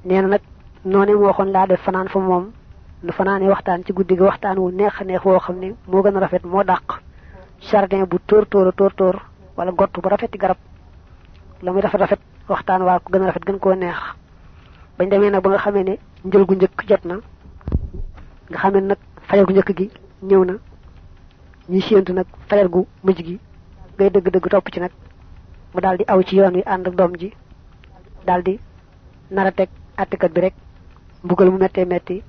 neena nak noné mo waxon la def fanan fa mom nu fanaane waxtaan ci guddi gi waxtaan wu neex neex woo xam ne moo gën a rafet moo dàq jardin bu tóor wala gott bu rafeti garab la muy rafet waxtaan waa ko gën a rafet gën koo neex bañ demee nag ba nga xamee ne njël gu njëkk jot na nga xamee nag fajar gu njëkk gi ñëw na ñi séentu nag fajar gu mujj gi ngay dëgg-dëgg topp ci nag mu daal di aw ci yoon wi ànd ak doom ji daal di nara teg attikat bi rek mbugal mu mettee metti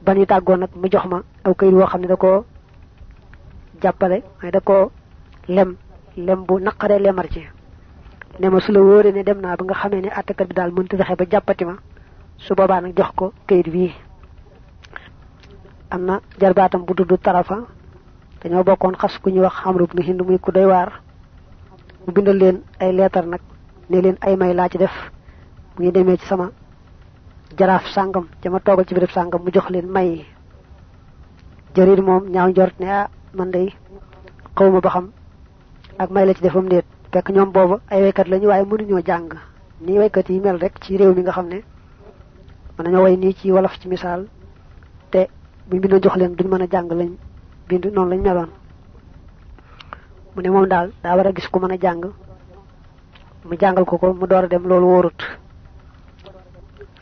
bañu tàggoo nag mu jox ma aw kayit woo xam ne da koo jàppale may da koo lem bu naqaree lemar ci ne ma su la wóoree ne dem naa ba nga xamee ne attikat bi daal mënta fexe ba jàppati ma su boobaa nag jox ko kayit bii am na jarbaatam bu dudd Tarafa dañoo bokkoon xas ku ñu wax Amru ibn Hind muy ku doy waar mu bindal leen ay leetar nag ne leen ay may laa ci def bu ñu demee ci sama jaraaf sangam jama toogal ci birab sangam mu jox leen may Jarir moom ñaaw njort ne man day xawma ba xam ak may la ci defam déet fekk ñoom booba ay waykat lañu waaye mënuñoo jàng ni waykat yi mel rek ci réew mi nga xam ne mën nañoo way nii ci wolof ci misaal te buñ bindoon jox leen duñ mën a jàng lañ bind noonu lañ meloon mu ne moom daal daa war a gis ku mën a jàng mu jàngal ko mu door a dem loolu wóorut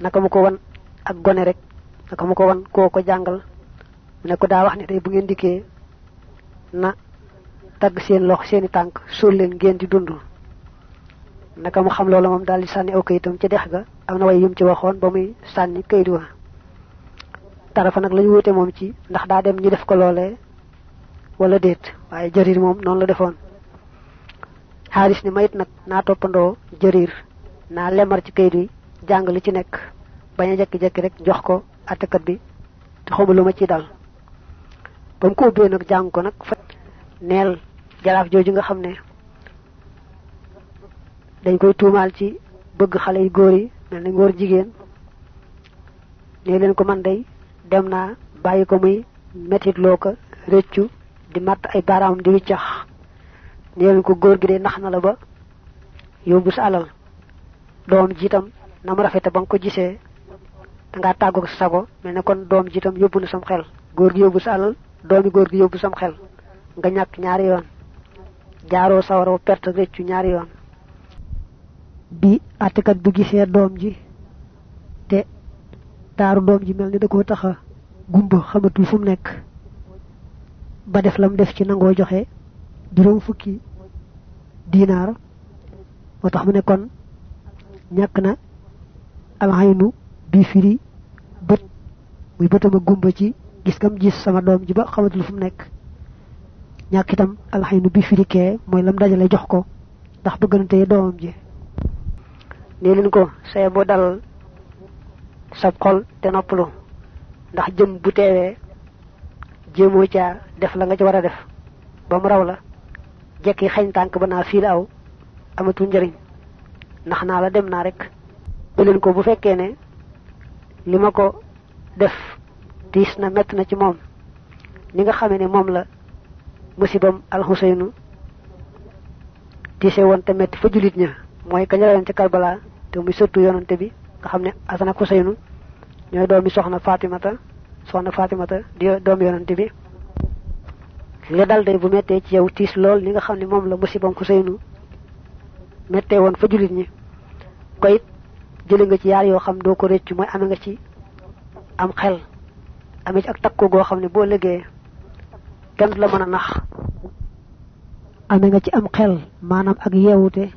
naka mu ko wan ak gone rek naka mu ko wan koo ko jàngal mu ne ko daa wax ne tey bu ngeen dikkee na tagg seen lox seeni tànk suul leen ngeen di dund naka mu xam loolu moom daal di sànni aw kayitam ci dex ga am na way yum ci waxoon ba muy sànni kayit wa Tarafa nag lañu wute moom ci ndax daa dem ñu def ko loolee wala déet waaye Jarir moom noonu la defoon Xaaris ni mayit nag naa toppandoo Jarir naa lemar ci kayit wi jàng li ci nekk bañ a jekki-jekki rek jox ko attekat bi te xawma lu ma ci dal ba mu ko ubbee nag jàng ko nag neel jaraaf jooju nga xam ne dañ koy tuumaal ci bëgg xale yu góor yi mel ni góor jigéen ne leen ko man day dem naa bàyyi ko muy metit loo ko rëccu di matt ay baaraamam di wiccax ne leen ko góor gi de nax na la ba yóbbu sa alal doom jiitam na mu rafete ba nga ko gisee da ngaa tàggu ko sa sago mel ne kon doom jiitam yóbbu na sam xel góor gi yóbbu sa alal doomi góor gi yóbbu sam xel nga ñàkk ñaari yoon jaaroo sawara perte rëccu ñaari yoon bi attekat bi gisee doom ji te taaru doom ji mel ni da koo taxa gumba xamatul fu mu nekk ba def lam def ci nangoo joxe juróom fukki dinaar moo tax mu ne kon ñàkk na alxaynu bi firi bët muy bëtama gumba ci gis kam gis sama doom ji ba xamatul fu mu nekk ñàkk itam alxaynu bi firi kee mooy lam dajale jox ko ndax bëggante doomam ji ne leen ko say boo dal sab xol te noppalu ndax jëm bu teewee jéemoo caa def la nga ci war a def ba mu raw la jekki xañ tànk ba naa fii la aw amatul njëriñ ndax naa la dem naa rek ne leen ko bu fekkee ne li ma ko def diis na mett na ci moom ni nga xamee ne moom la musibam alxuseynu diise woon te metti fa julit ña mooy ka ñëwoon ci Karbala te muy sëttu yonante bi nga xam ne Asan ak Xuseynu ñooy doomi soxna Fatimata di doomi yonante bi li dal day bu mettee ci yow tiis lool li nga xam ne moom la musibam Xuseynu mettee woon fa julit ñi ko it jële nga ci yaar yoo xam doo ko rëccu mooy ame nga ci am xel ame ci ak takku goo xam ne boo liggéey kenn du la mën a nax ame nga ci am xel maanaam ak yeewute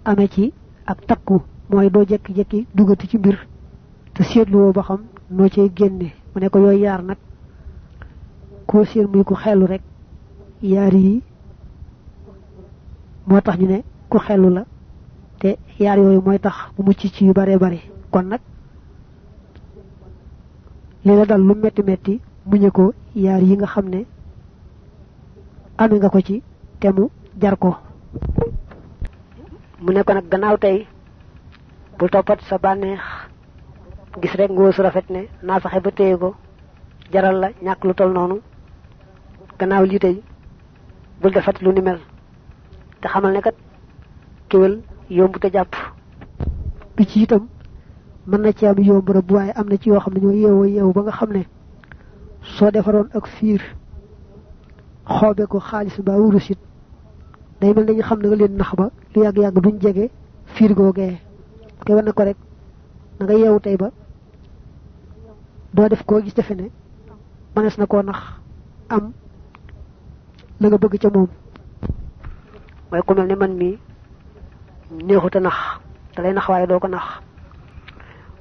ame ci ak takku mooy doo jekki-jekki dugati ci mbir te seetluwoo ba xam noo cay génne mu ne ko yooyu yaar nag koo seen muy ku xelu rek yaar yi moo tax ñu ne ku xelu la te yaar yooyu mooy tax mu mucc ci yu bare bare kon nag li la dal lu metti metti muñe ko yaar yi nga xam ne ame nga ko ci te mu jar ko mu ne ko nag gannaaw tey bul toppat sa bànneex gis rek ngoo su rafet ne naa fexe ba téye ko jaral la ñàkk lu tol noonu gannaaw lii tey bul defat lu ni mel te xamal ne kat kéwél yombu te jàpp bi ci itam mën na ci am yomb rëbb waaye am na ci yoo xam ne ñoo yeewu ba nga xam ne soo defaroon ak fiir xoobe ko xaalis ba wurusit day mel nañu xam ne nga leen nax ba lu yàgg-yàgg duñ jege fiir googee koy wane ko rek na nga yeewu tey ba doo def koo gis defe ne mënees na koo nax am la nga bëgg ca moom mooy ku mel ne man mii neexut a nax da lay nax waaye doo ko nax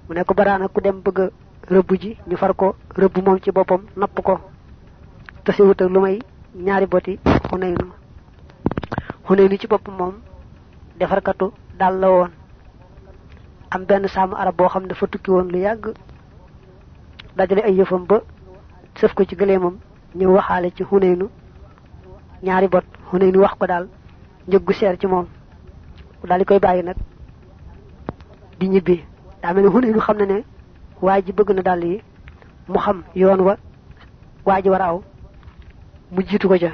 mu ne ko baraana ku dem bëgg rëbb ji ñu far ko rëbb moom ci boppam napp ko te si wut ak lu may ñaari boti xuneynu ci boppam moom defarkatu dal la woon am benn saamu arab boo xam ne dafa tukki woon lu yàgg dajale ay yëfam ba sëf ko ci gëleemam ñëw waxaale ci xuneynu ñaari bot xuneynu wax ko daal njëggu seer ci moom daal di koy bàyyi nag di ñibbi daa mel ni xuneynu xam na ne waa ji bëgg na dàll yi mu xam yoon wa waa ji war a aw mu jiitu ko ca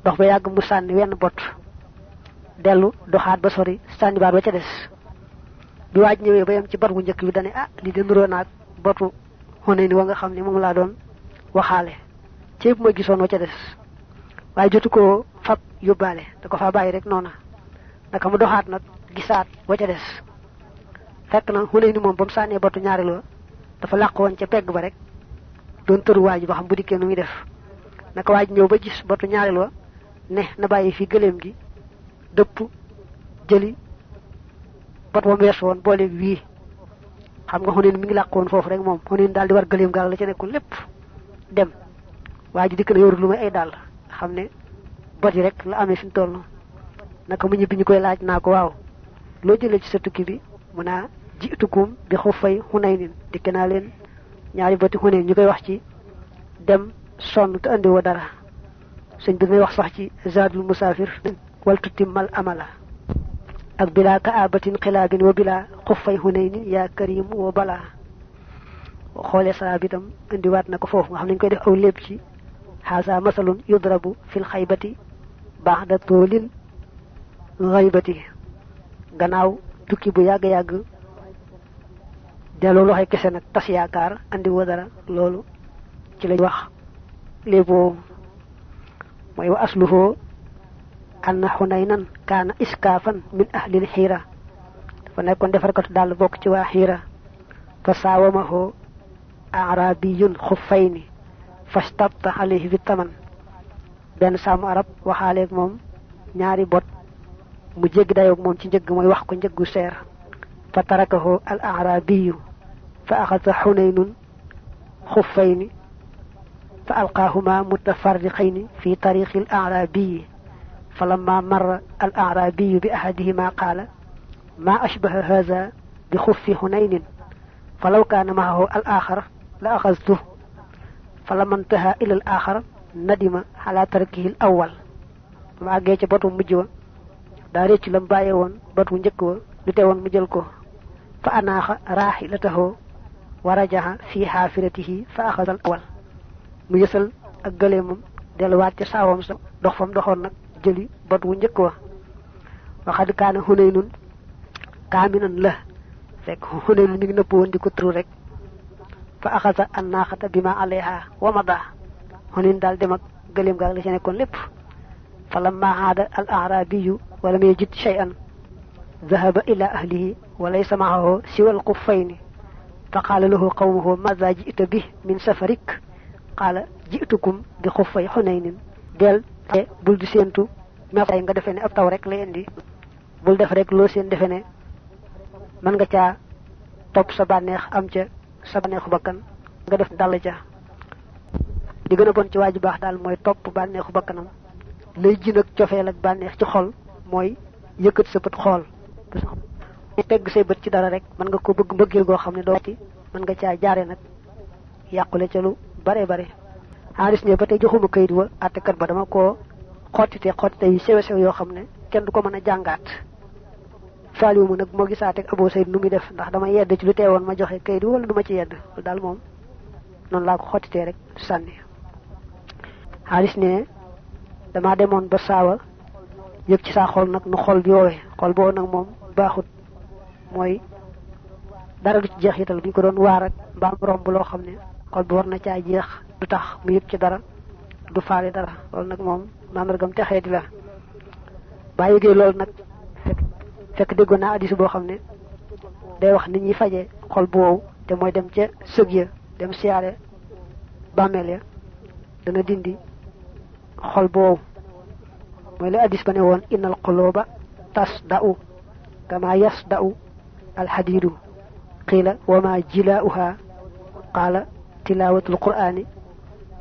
dox ba yàgg mu sànni wenn bot dellu doxaat ba sori sànni baat ba ca des bi waa ji ñëwee ba yem ci bot bu njëkk bi dane ah li de nuroo naag botu xuneynu wa nga xam ne moom laa doon waxaale ceeb ma gisoon wa ca des waaye jotu ko fab yóbbaale da ko faa bàyyi rek noona naka mu doxaat nag gisaat wa ca des fekk na xuneynu moom ba mu sànnee botu ñaari loo dafa làq woon ca pegg ba rek doon tëru waa ji ba xam bu dikkee nu muy def naka waa ji ñëw ba gis botu ñaari loo ne na bàyyi fi gëléem gi dëpp jëli bot ba mu weesu woon boole wii xam nga xuneynu mi ngi làq woon foofu rek moom xuneynu daal di war gëléem gaal la ca nekkoon lépp dem waa ji dikk na yorul lu may ay dàll xam ne bot yi rek la amee fi mu toll naka mu ñibbi ñu koy laaj naa ko waaw loo jëlee ci sa tukki bi mu naa jiitukum bi xuffay xunaynin dikk naa leen ñaari boti xunayn ñu koy wax ci dem sonn te andi woo dara sëñ bi may wax sax ci zadul musafir wal tutimmal amala ak bila kaabatin xilaabin wa bila xuffay xunaynin yaa karim wa bala xoolee saa bi itam indiwaat na ko foofu nga xam ne ñu koy def aw lépp ci haza masalun yudrabu fil xaybati ba'da toolin xaybati gannaaw tukki bu yàgg-yàgg delloo loxoy kese nag tas yaakaar andi woo dara loolu ci lañ wax léeboo mooy wa asluhu anna xunaynan kaana iskaafan min ahlil xiira dafa nekkoon defarkatu daal bokk ci waa xiira fa saawamahu arabiyun xuffayni fastabta alayhi bi taman benn saamu arab waxaaleeg moom ñaari bot mu jéggi dayoog moom ci njëgg mooy wax ko njëggu seer fa tarakahu al arabiyu fa axada xunaynun xuffayni fa alqaahuma mutafarriqayni fi tariqi al arabiyi fa lamma marra al arabiyu bi ahadihima qaala ma ashbaha hada bi xuffi xunaynin fa law kaana maahu al axar la axadtuh fa lamma intaha ila al axar nadima ala tarkihi al awal ba ma àggee ca botu mujj wa daa réccu lam bàyyee woon batu njëkk wa lu teewoon mu jël ko fa anaaxa raaxilatahu wa rajaha fi xaafiratihi fa axada al awal mu yësal ak gëleemam delluwaat ca saawam sa dox fam doxoon nag jëli bot wu njëkk wa waxad kaana xunaynun kaaminan la fekk xunaynun mi ngi nëpp woon di ko turu rek fa axada an naaxata bi ma alayha wa mada xunayn daal dem ak gëleem gaal la ca nekkoon lépp fa lamma aada al arabiyu ولم يجد شيئا ذهب إلى أهله وليس معه سوى القفين فقال له قومه ماذا جئت به من سفرك قال جئتكم بخفي حنين del bul di sentu ma fay nga defene ab taw rek lay indi bul def rek lo sen defene man nga ca top sa banex am ca sa banexu bakkan nga def dal ca di gëna bon ci waji bax dal moy top banexu bakkanam lay ji nak ciofel ak banex ci xol mooy yëkkat sa bët xool tegg say bët ci dara rek mën nga ko bëgg mbëggeel goo xam ne doo ci mën nga caa jaare nag yàqule ca lu bare bare xaalis ne ba tey joxuma kayit wa àttekat ba dama koo xottite yu sew sew yoo xam ne kenn du ko mën a jàngaat faaliwu mu nag moo gisaateeg Abou Sayd nu muy def ndax dama yedd ci lu teewoon ma joxe kayit wala du ma ci yedd lu daal moom noonu laa ko xottitee rek sànni xaalis ne dama demoon ba saawa yëg ci saa xol nag nu xol bi woowee xol boo nag moom baaxut mooy dara du ci jeexital buñ ko doon waar ak mbaam romb loo xam ne xol bu war na caa jeex du tax mu yëg ci dara du faale dara loolu nag moom mandargam texee di la baa yëgee loolu nag fekk déggoon naa hadiis boo xam ne day wax nit ñi faje xol bu wow te mooy dem ca sëg ya dem siyaare bàmmeel ya dana dindi xol bu wow mooy la hadiis ba ne woon innal quluba tasda'u kama yasda'u alhadidu qila wama jilaa'uha qala tilawatul qur'ani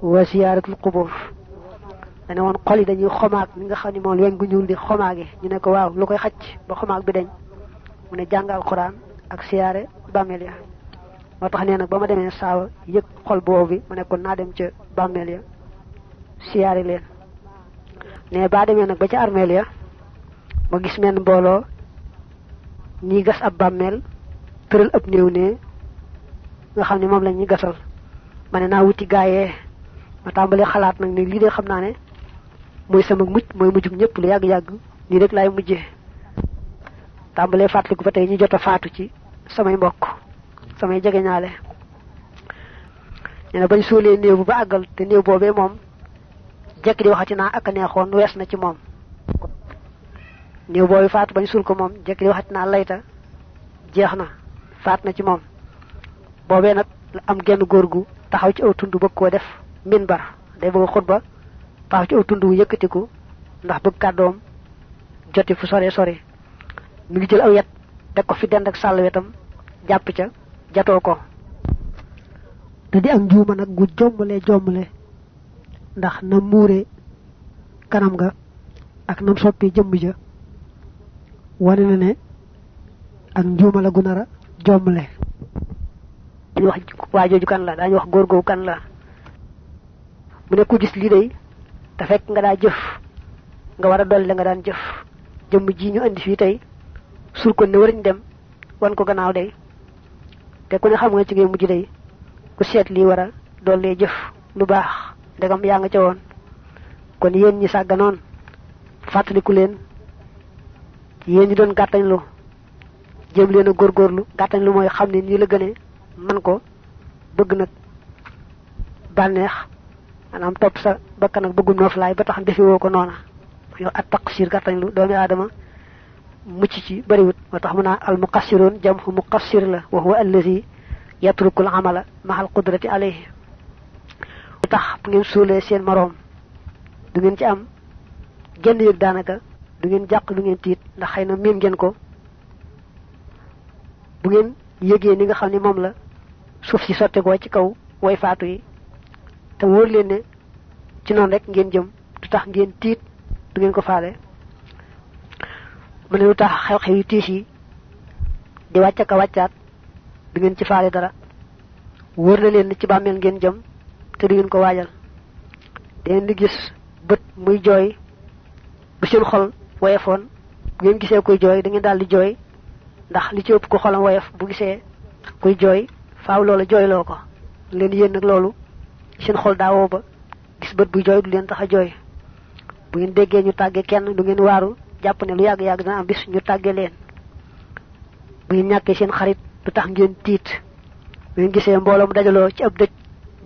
wa ziyaratul qubur dana woon xol yi dañuy xomaag mi nga xam ne moom weñ gu ñuul di xomaage ñu ne ko waaw lu koy xacc ba xomaag bi dañ mu ne jàng alquran ak siyaare bàmmeel ya moo tax nee nag ba ma demee saawa yëg xol boobu bi ma ne kon naa dem ca bàmmeel ya siyaare leen ne baa demee nag ba ca armeel ya ma gis menn mbooloo ñi gas ab bàmmeel tëral ab néew ne nga xam ne moom la ñuy gasal ma ne naa wuti gaayee ma tàmbalee xalaat nag ne lii de xam naa ne mooy sama mucc mooy mujjug ñëpp lu yàgg-yàgg nii rek laay mujjee tàmbalee fàttaliku ba tey ñu jot a faatu ci samay mbokk samay jegeñaale nee na bañ suulee néew bu ba àggal te néew boobee moom jekk di waxati naa ak a neexoon wees na ci moom néew boobu faatu bañ suul ko moom jekk di waxati naa layta jeex na faat na ci moom boobee nag la am genn góor gu taxaw ci aw tund bëgg koo def minbar day bëgg xutba taxaw ci aw tund wu yëkkatiku ndax bëgg kàddoom joti fu sore sore mi ngi jël aw yet teg ko fi dend ak sàll wetam jàpp ca jatoo ko te di ak njuuma nag gu jommale ndax na muure kanam nga ak nam soppi jëmm ja wane na ne ak njuuma la gu nara jommale dañu wax waa jooju kan la dañu wax góor googu kan la mu ne ku gis lii day te fekk nga daa jëf nga war a dolli la nga daan jëf jëmm ji ñu andi fii tey sul ko ne warañ dem wan ko gannaaw day te ku ne xam nga ci ngay mujj day ku seet lii war a dollee jëf lu baax ndegam yaa nga ca woon kon yéen ñi sàgganoon fàttaliku leen yéen ñi doon gàttañ lu jëm leen a góorgóorlu gàttañ lu mooy xam ne nii la gënee man ko bëgg nag bànneex maanaam topp sa bakkan ak bëggum nooflaay ba tax defi woo ko noona yow at taqsir gàttañ lu doomi aadama mucc ci bariwut moo tax mu naa al muqassiroon jamhu muqassir la wa huwa allazi yatrukul amala mahal qudrati alayhi tax bu ngeen suulee seen moroom du ngeen ci am genn yëg daanaka du ngeen jàq du ngeen tiit ndax xëy na miin ngeen ko bu ngeen yëgee ni nga xam ne moom la suuf si sotte ko ci kaw way faatu yi te wóor leen ne ci noonu rek ngeen jëm du tax ngeen tiit du ngeen ko faale mu ne lu tax xew-xew yu tiis yi di wàcc ka wàccaat du ngeen ci faale dara wóor na leen ni ci bàmmeel ngeen jëm te du ngeen ko waajal dangeen di gis bët muy jooy bu seen xol woyefoon bu ngeen gisee kuy jooy da ngeen daal di jooy ndax li ci ëpp ko xolam woyof bu gisee kuy jooy faaw loola jooyloo ko leen yéen nag loolu seen xol daawoo ba gis bët buy jooy du leen tax a jooy bu ngeen déggee ñu tàggee kenn du ngeen waaru jàpp ne lu yàgg-yàgg dana am bis ñu tàggee leen bu ngeen ñàkkee seen xarit du tax ngeen tiit bu ngeen gisee mbooloo mu dajaloo ci ab dëj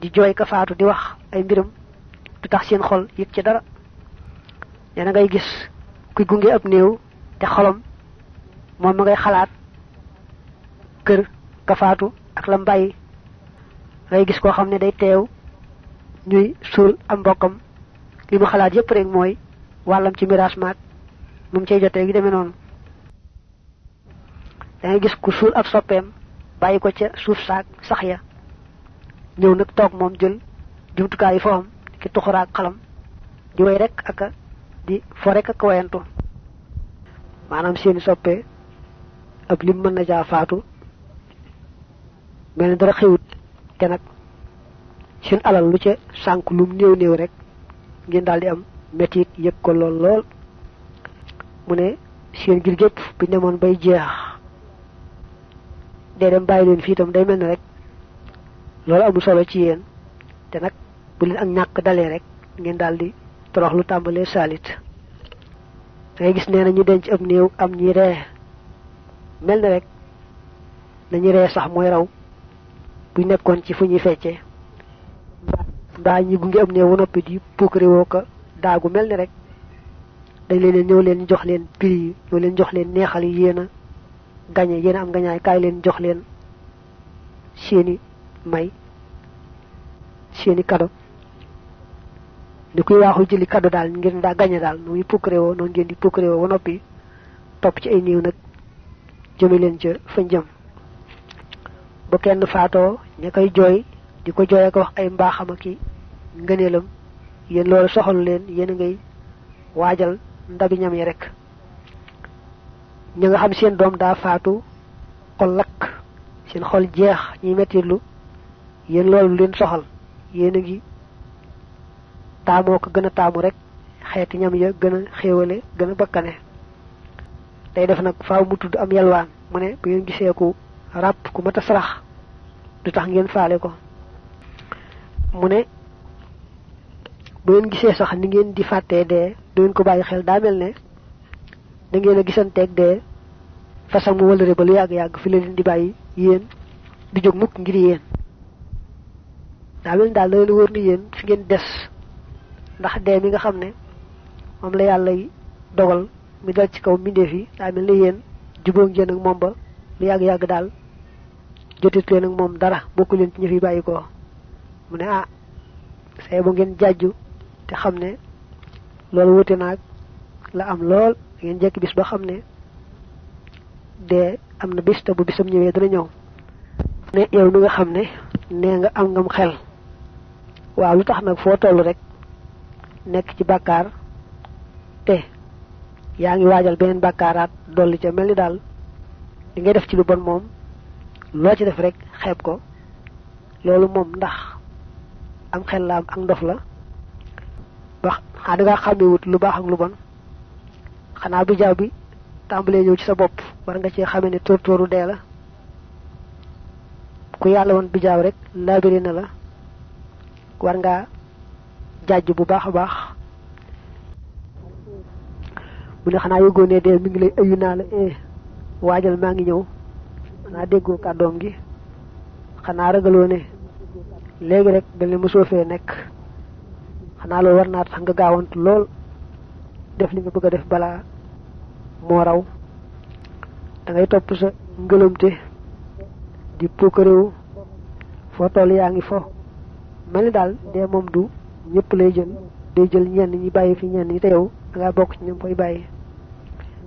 di jooy ka faatu di wax ay mbiram du tax seen xol yëg ci dara nee na ngay gis kuy gunge ab néew te xolam moom ma ngay xalaat kër ka faatu ak la mbàyyi ngay gis koo xam ne day teew ñuy suul am mbokkam li mu xalaat yépp rek mooy wàllam ci miraas maag mu ngi cay jotee gi demee noonu da ngay gis ku suul ab soppeem bàyyi ko ca suuf saak sax ya ñëw nag toog moom jël jumtukaay yi foofu ki tuxuraak xalam di way rek ak di fo rek ak wayantu maanaam seeni soppee ab lim mën na jaa faatu mel ni dara xewut te nag seen alal lu ca sànk lum néew néew rek ngeen daal di am metit yëg ko lool lool mu ne seen ngir gépp bu demoon bay jeex dee dem bàyyi leen fii itam day mel ni rek loolu amul solo ci yéen te nag bu leen ak ñàkk dalee rek ngeen daal di torox lu tàmbalee saalit dangay gis nee na ñu denc ab néew am ñi ree mel ni rek nañu ree sax mooy raw bu nekkoon ci fu ñuy feccee mbaa ñi gunge am ne wu noppi di puukare woo ko daagu mel ni rek dañ leen ñëw leen jox leen prix yi ñëw leen jox leen neexal yi yéen a gañe yéen a am gañaay kaay leen jox leen seeni may seeni kado ni kuy waaxul jëli kado daal ngir daa gañe daal nu muy puukare woo noonu ngeen di puukare woo ba noppi topp ci ay niiw nag jëme leen ca fañ jëm bu kenn faatoo ña koy jooy di ko jooy ak wax ay mbaaxam ak i ngëneelam yéen loolu soxalu leen yéen a ngay waajal ndabi ñam yi rek ñi nga xam seen doom daa faatu xol lakk seen xol jeex ñi mettitlu yéen loolu leen soxal yéen a ngi taamoo ko gën a taamu rek xeeti ñam ya gën a xéewale gën a bakkane day def nag faaw mu tudd am yalwaan mu ne bu ngeen gisee ku ràpp ku mat a sarax du tax ngeen faale ko mu ne bu ngeen gisee sax ni ngeen di fàttee dee du ngeen ko bàyyi xel daa mel ne da ngeen a gisanteeg dee fasam mu wëlëre ba lu yàgg-yàgg fi la leen di bàyyi yéen di jóg mukk ngir yéen daa mel ne daal da leen wóor ni yéen fi ngeen des ndax dee mi nga xam ne moom la yàlla dogal mi dal ci kaw mbindeef yi daa mel ne yéen jubóo ngeen ak moom ba lu yàgg-yàgg daal jotit leen ak moom dara bokku leen ci ñi fi bàyyi ko mu ne ah say bu ngeen jàjju te xam ne loolu wuute naag la am lool ngeen jekk bis ba xam ne dee am na bis te bu bisam ñëwee dana ñëw ne yow mi nga xam ne nee nga am ngam xel waaw lu tax nag foo toll rek nekk ci bàkkaar te yaa ngi waajal beneen bàkkaaraat dolli ca mel ni daal li ngay def ci lu bon moom loo ci def rek xeeb ko loolu moom ndax am xel la am ak ndof la wax da ngaa xàmmewut lu baax ak lu bon xanaa bi jaaw bi tàmbalee ñëw ci sa bopp war nga cee xamee ne tóortóoru dee la ku yàlla woon bi jaaw rek laabiri na la war ngaa jàjj bu baax a baax mu ne xanaa yëgoo ne dee mi ngi lay ayu naa la waajal maa ngi ñëw xanaa déggoo kàddoom gi xanaa ragaloo ne léegi rek mel ne mosoo fee nekk xanaa loolu war naa tax nga gaawantu lool def li nga bëgg a def balaa moo raw da ngay topp sa ngëlëmte di puukarewu foo toll yaa ngi fo mel ni daal dee moom du ñëpp lay jël day jël ñenn ñi bàyyi fi ñenn ñi te yow da ngaa bokk ci ñoom koy bàyyi